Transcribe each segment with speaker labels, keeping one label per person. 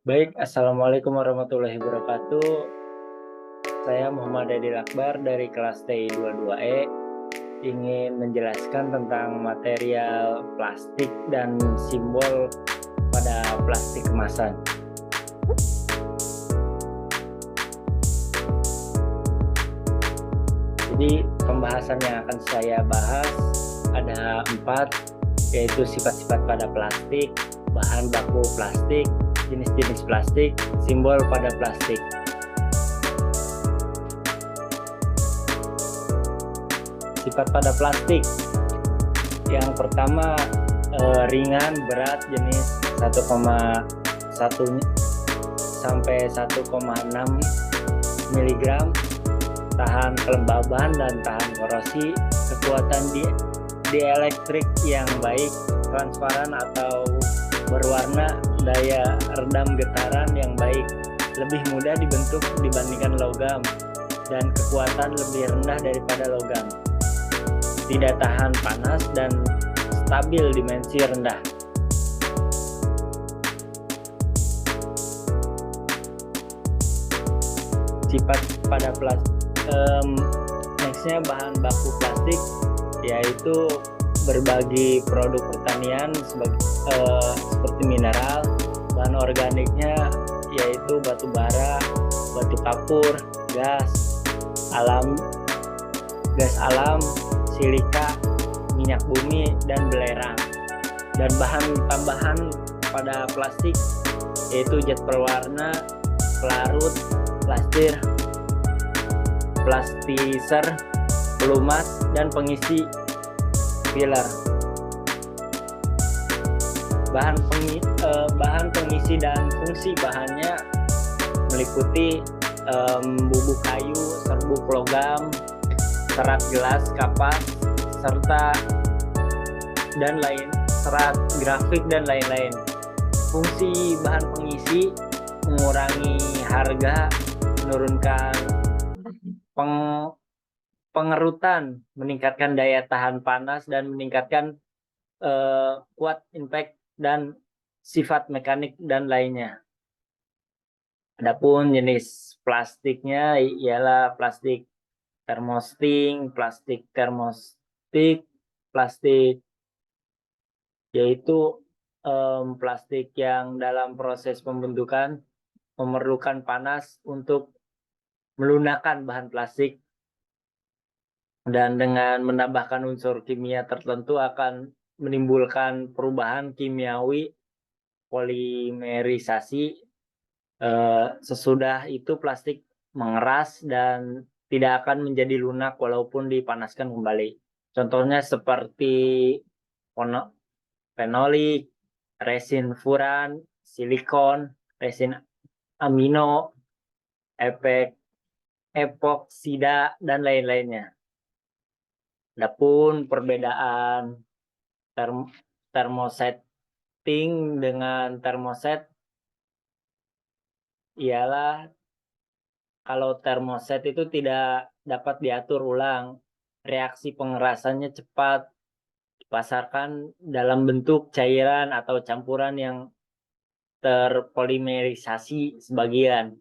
Speaker 1: Baik, Assalamualaikum warahmatullahi wabarakatuh. Saya Muhammad Adil Akbar dari kelas TI 22E ingin menjelaskan tentang material plastik dan simbol pada plastik kemasan. Jadi pembahasan yang akan saya bahas ada 4, yaitu sifat-sifat pada plastik, bahan baku plastik, jenis-jenis plastik, simbol pada plastik. Sifat pada plastik. Yang pertama, ringan, berat, jenis 1,1 sampai 1,6 mg, tahan kelembaban dan tahan korosi, kekuatan dielektrik yang baik, transparan atau berwarna, daya redam getaran yang baik, lebih mudah dibentuk dibandingkan logam, dan kekuatan lebih rendah daripada logam. Tidak tahan panas dan stabil dimensi rendah. Sifat pada plastik. Nextnya bahan baku plastik, yaitu berbagi produk pertanian seperti mineral. Bahan organiknya yaitu batu bara, batu kapur, gas alam, silika, minyak bumi, dan belerang. Dan bahan tambahan pada plastik yaitu zat pewarna, pelarut, plastiser, pelumas, dan pengisi filler. Bahan pengisi dan fungsi bahannya meliputi bubuk kayu, serbuk logam, serat gelas, kapas, serta serat grafik dan lain-lain. Fungsi bahan pengisi mengurangi harga, menurunkan pengerutan, meningkatkan daya tahan panas, dan meningkatkan kuat impact dan sifat mekanik dan lainnya. Adapun jenis plastiknya ialah plastik thermosting, plastik yaitu plastik yang dalam proses pembentukan memerlukan panas untuk melunakkan bahan plastik, dan dengan menambahkan unsur kimia tertentu akan menimbulkan perubahan kimiawi polimerisasi. Sesudah itu plastik mengeras dan tidak akan menjadi lunak walaupun dipanaskan kembali. Contohnya seperti fenolik, resin furan, silikon, resin amino, epoksida, dan lain-lainnya. Adapun perbedaan thermosetting dengan thermoset ialah kalau thermoset itu tidak dapat diatur ulang, reaksi pengerasannya cepat, dipasarkan dalam bentuk cairan atau campuran yang terpolimerisasi sebagian.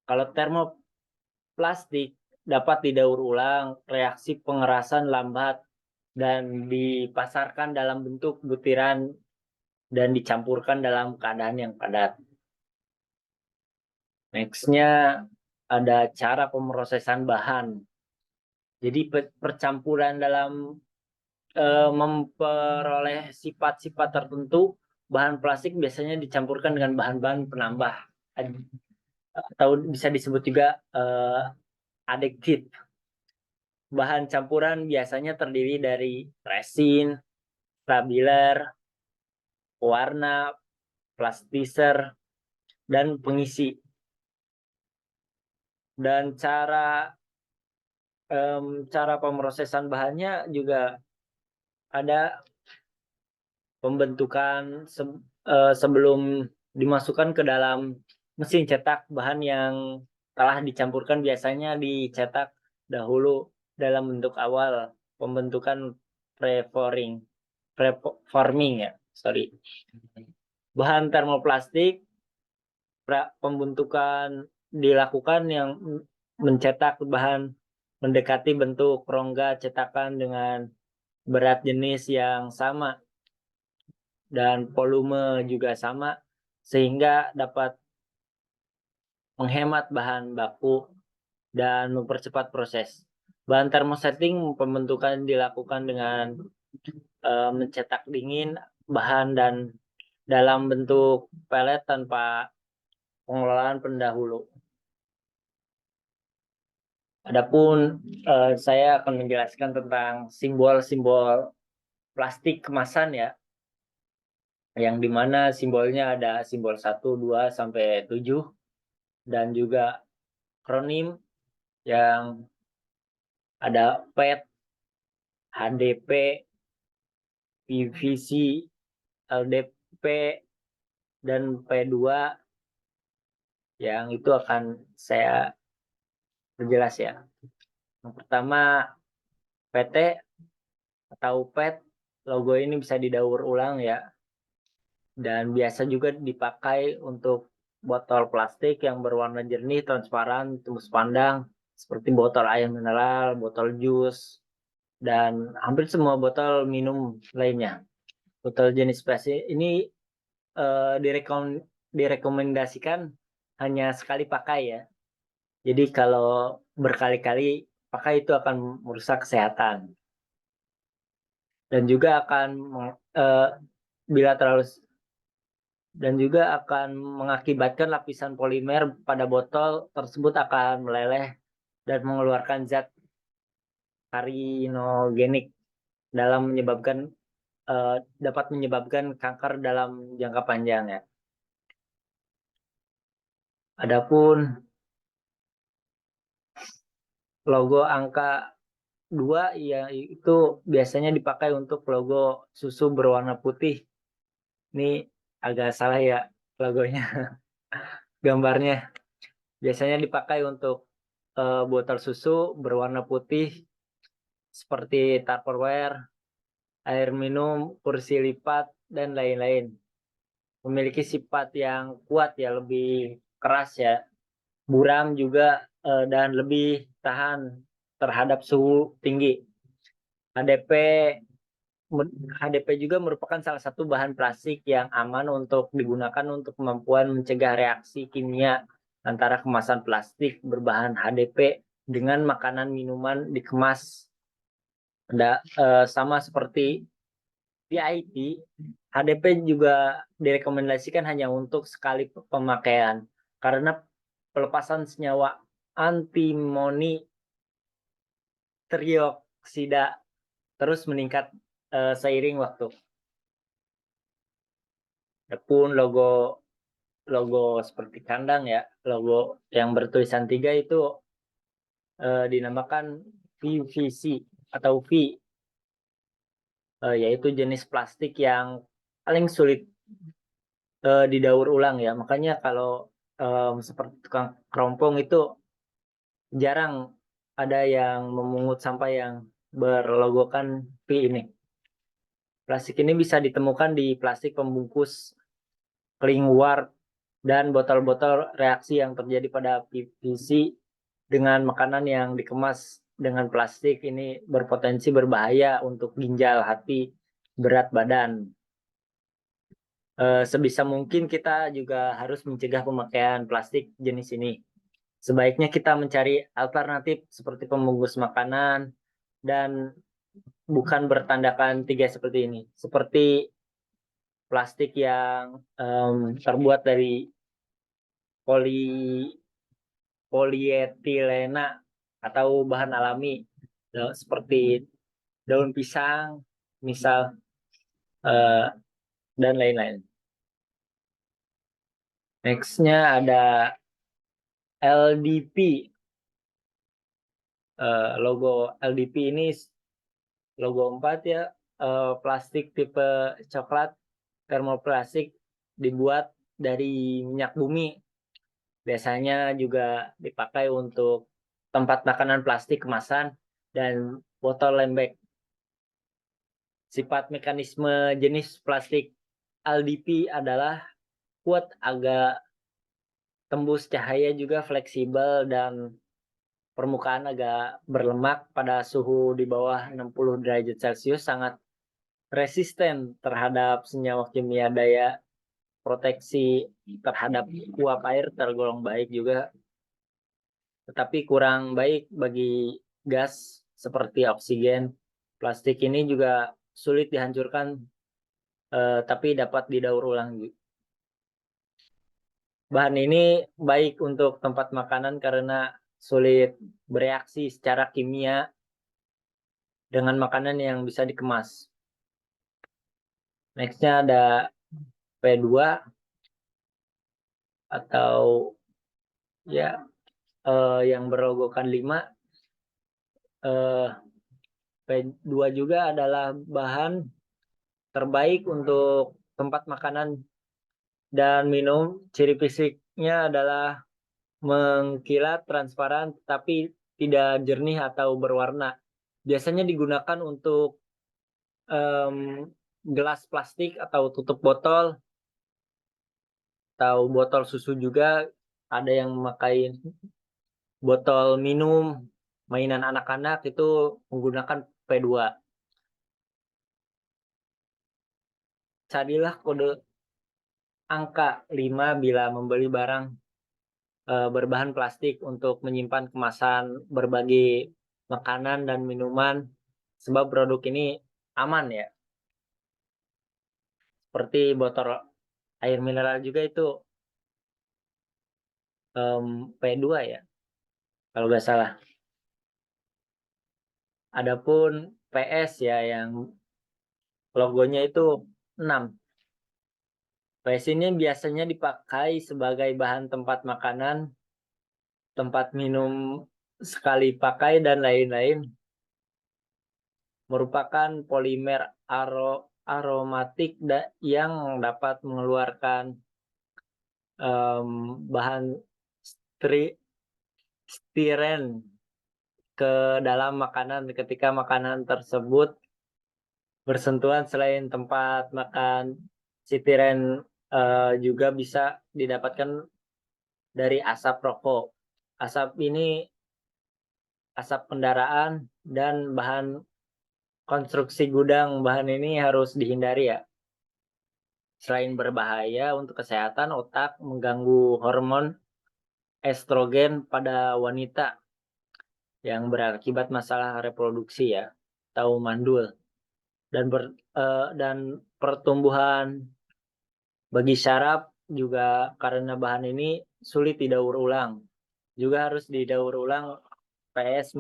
Speaker 1: Kalau termoplastik dapat didaur ulang, reaksi pengerasan lambat, dan dipasarkan dalam bentuk butiran dan dicampurkan dalam keadaan yang padat. Nextnya ada cara pemrosesan bahan. Jadi percampuran dalam memperoleh sifat-sifat tertentu, bahan plastik biasanya dicampurkan dengan bahan-bahan penambah atau bisa disebut juga adiktif. Bahan campuran biasanya terdiri dari resin, stabiler, pewarna, plastiser, dan pengisi. Dan cara pemrosesan bahannya juga ada pembentukan sebelum dimasukkan ke dalam mesin cetak. Bahan yang telah dicampurkan biasanya dicetak dahulu dalam bentuk awal pembentukan preforming ya. Bahan termoplastik pembentukan dilakukan yang mencetak bahan mendekati bentuk rongga cetakan dengan berat jenis yang sama dan volume juga sama sehingga dapat menghemat bahan baku dan mempercepat proses. Bahan thermosetting pembentukan dilakukan dengan mencetak dingin bahan dan dalam bentuk pelet tanpa pengelolaan pendahulu. Adapun saya akan menjelaskan tentang simbol-simbol plastik kemasan ya, yang dimana simbolnya ada simbol 1, 2, sampai 7, dan juga akronim yang ada PET, HDP, PVC, LDP, dan P2 yang itu akan saya perjelas ya. Yang pertama PT atau PET, logo ini bisa didaur ulang ya, dan biasa juga dipakai untuk botol plastik yang berwarna jernih, transparan, tembus pandang, seperti botol air mineral, botol jus, dan hampir semua botol minum lainnya. Botol jenis plastik ini direkomendasikan hanya sekali pakai ya. Jadi kalau berkali-kali pakai itu akan merusak kesehatan. Dan juga akan bila terlalu dan juga akan mengakibatkan lapisan polimer pada botol tersebut akan meleleh dan mengeluarkan zat karinogenik dalam menyebabkan dapat menyebabkan kanker dalam jangka panjang ya. Adapun logo angka 2 ya itu biasanya dipakai untuk logo susu berwarna putih. Ini agak salah ya logonya, gambarnya. Biasanya dipakai untuk botol susu berwarna putih seperti Tupperware, air minum, kursi lipat, dan lain-lain. Memiliki sifat yang kuat ya, lebih keras ya, buram juga dan lebih tahan terhadap suhu tinggi. HDP HDP juga merupakan salah satu bahan plastik yang aman untuk digunakan untuk kemampuan mencegah reaksi kimia antara kemasan plastik berbahan HDP dengan makanan minuman dikemas sama seperti PIT. HDP juga direkomendasikan hanya untuk sekali pemakaian karena pelepasan senyawa antimoni trioksida terus meningkat seiring waktu. Adapun logo seperti kandang ya, logo yang bertulisan 3 itu dinamakan PVC atau V, yaitu jenis plastik yang paling sulit didaur ulang ya. Makanya kalau seperti tukang kerompong itu jarang ada yang memungut sampah yang berlogokan V ini. Plastik ini bisa ditemukan di plastik pembungkus cling warp dan botol-botol reaksi yang terjadi pada PVC dengan makanan yang dikemas dengan plastik ini berpotensi berbahaya untuk ginjal, hati, berat badan. Sebisa mungkin kita juga harus mencegah pemakaian plastik jenis ini. Sebaiknya kita mencari alternatif seperti pembungkus makanan dan bukan bertandakan 3 seperti ini. Seperti plastik yang terbuat dari polietilena atau bahan alami seperti daun pisang, misal, dan lain-lain. Next-nya ada LDP. Logo LDP ini logo 4 ya, plastik tipe coklat termoplastik dibuat dari minyak bumi. Biasanya juga dipakai untuk tempat makanan plastik kemasan dan botol lembek. Sifat mekanisme jenis plastik LDP adalah kuat, agak tembus cahaya juga fleksibel dan permukaan agak berlemak pada suhu di bawah 60 derajat Celcius, sangat resisten terhadap senyawa kimia. Daya proteksi terhadap uap air tergolong baik juga, tetapi kurang baik bagi gas seperti oksigen. Plastik ini juga sulit dihancurkan, tapi dapat didaur ulang. Bahan ini baik untuk tempat makanan karena sulit bereaksi secara kimia dengan makanan yang bisa dikemas. Nextnya ada P2 atau ya yang berlogokan 5. P2 juga adalah bahan terbaik untuk tempat makanan dan minum. Ciri fisiknya adalah mengkilat, transparan, tapi tidak jernih atau berwarna. Biasanya digunakan untuk gelas plastik atau tutup botol, atau botol susu juga. Ada yang memakai botol minum mainan anak-anak itu menggunakan P2. Carilah kode angka 5 bila membeli barang berbahan plastik untuk menyimpan kemasan berbagai makanan dan minuman, sebab produk ini aman ya. Seperti botol air mineral juga itu P2 ya, kalau nggak salah. Adapun PS ya, yang logonya itu 6. PS ini biasanya dipakai sebagai bahan tempat makanan, tempat minum sekali pakai, dan lain-lain. Merupakan polimer aromatik yang dapat mengeluarkan bahan stiren ke dalam makanan ketika makanan tersebut bersentuhan. Selain tempat makan, stiren juga bisa didapatkan dari asap rokok. Asap ini asap kendaraan dan bahan konstruksi gudang. Bahan ini harus dihindari ya. Selain berbahaya untuk kesehatan otak, mengganggu hormon estrogen pada wanita yang berakibat masalah reproduksi ya, atau mandul, dan pertumbuhan bagi syaraf juga. Karena bahan ini sulit didaur ulang, juga harus didaur ulang. PS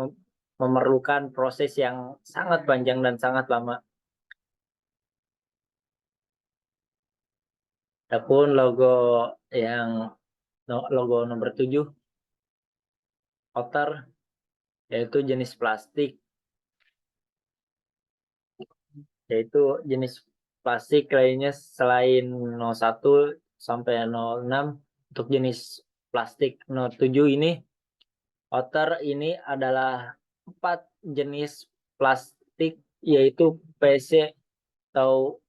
Speaker 1: memerlukan proses yang sangat panjang dan sangat lama. Adapun logo nomor 7, outer, yaitu jenis plastik, lainnya selain 01 sampai 06. Untuk jenis plastik 07 ini, outer ini adalah 4 jenis plastik, yaitu PC atau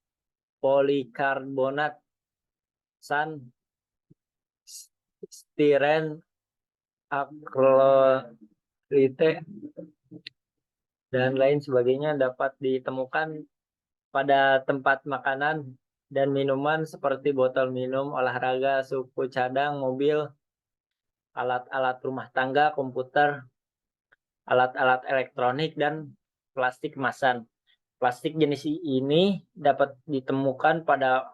Speaker 1: polikarbonat, SAN, stiren, akrolite, dan lain sebagainya, dapat ditemukan pada tempat makanan dan minuman seperti botol minum olahraga, suku cadang, mobil, alat-alat rumah tangga, komputer, alat-alat elektronik, dan plastik kemasan. Plastik jenis ini dapat ditemukan pada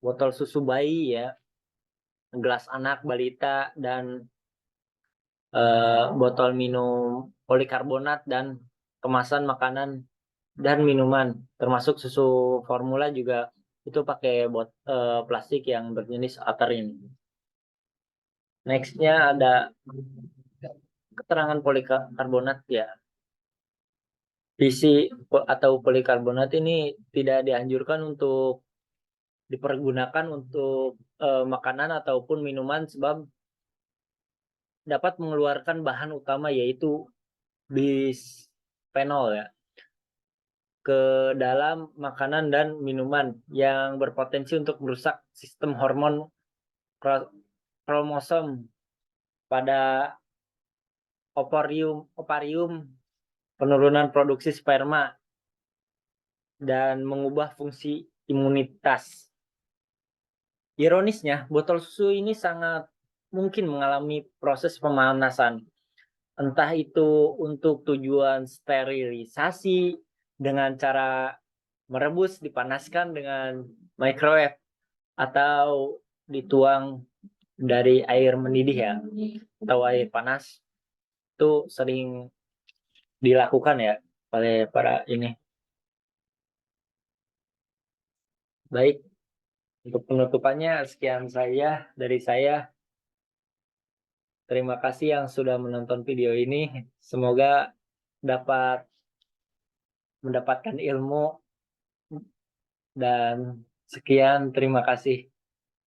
Speaker 1: botol susu bayi ya, gelas anak balita, dan botol minum polikarbonat, dan kemasan makanan dan minuman termasuk susu formula juga itu pakai plastik yang berjenis outer ini. Nextnya ada keterangan polikarbonat ya. PC atau polikarbonat ini tidak dianjurkan untuk dipergunakan untuk makanan ataupun minuman, sebab dapat mengeluarkan bahan utama yaitu bisphenol ya ke dalam makanan dan minuman, yang berpotensi untuk merusak sistem hormon kromosom pada ovarium, penurunan produksi sperma, dan mengubah fungsi imunitas. Ironisnya, botol susu ini sangat mungkin mengalami proses pemanasan, entah itu untuk tujuan sterilisasi dengan cara merebus, dipanaskan dengan microwave, atau dituang dari air mendidih ya, atau air panas. Itu sering dilakukan ya oleh para ini. Baik, untuk penutupannya sekian dari saya. Terima kasih yang sudah menonton video ini. Semoga dapat mendapatkan ilmu, dan sekian, terima kasih.